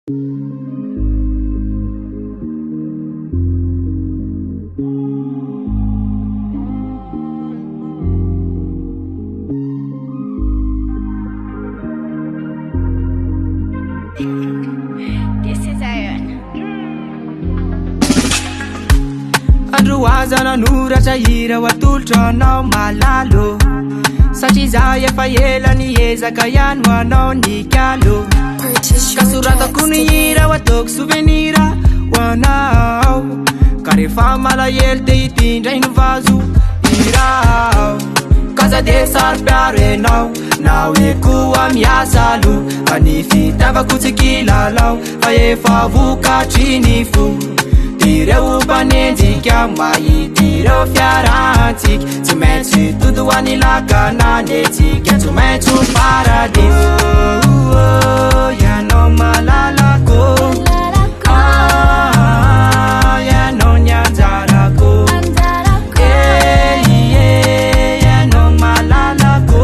This is Iron. Androazana noratra hira ho atolotra anao malalo satria za efa ela niezaka ihany ho anao nikalo kasoratako ny hira ho ataoko souvenira ho anao ka rehefa malahelo de hitindray ny vazo hirao kaza de sarom-piaro enao na hoe koa miasa alo fa ny fitiavako tsy kilalao fa efa vokatry ny fo ireo mpanenjika mba hitireo fiarantsika tsy maintsy todo ho any lakananetsika tsy maintsy ho paradiso ianao malalako ianao ny anjarako ianao malalako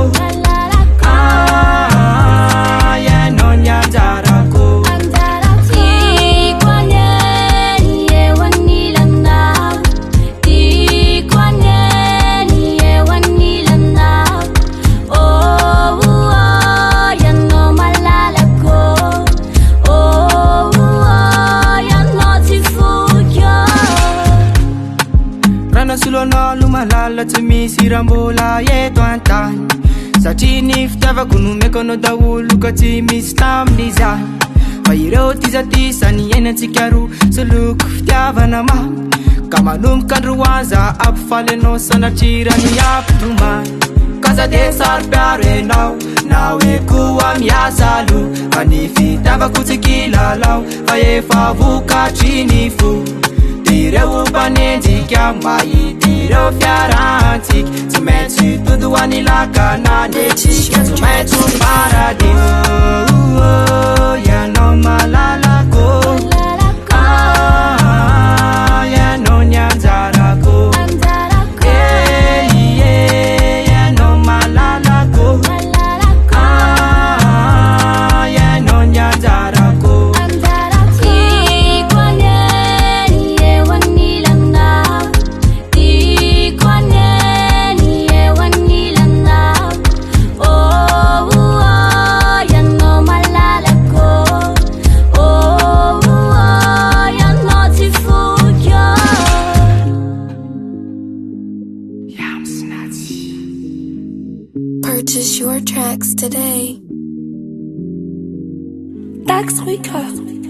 ianao ny anjarako Solonao no malala tsy misy rambola eto antany satria ny fitiavako nomeko anao daholo ka tsy misy tamin'izany fa ireo tizatisa ny ainantsika roa soloko fitiavana ma ka manomboka androaza ampifaly anao sanatrira ny ampitomany kaza de sarom-piaro enao na hoe koa miasa alo fa ny fitiavako tsy kilalao fa efa vokatry ny fo ireo mpanenjika mba hitireo fiarantsika tsy maintsy todo ho any lakananetsika tsy maintsy ho paradiso ianao malalako ianao ny anjarako ianao malalako ianao ny anjarako Purchase your tracks today. Dax Weaker.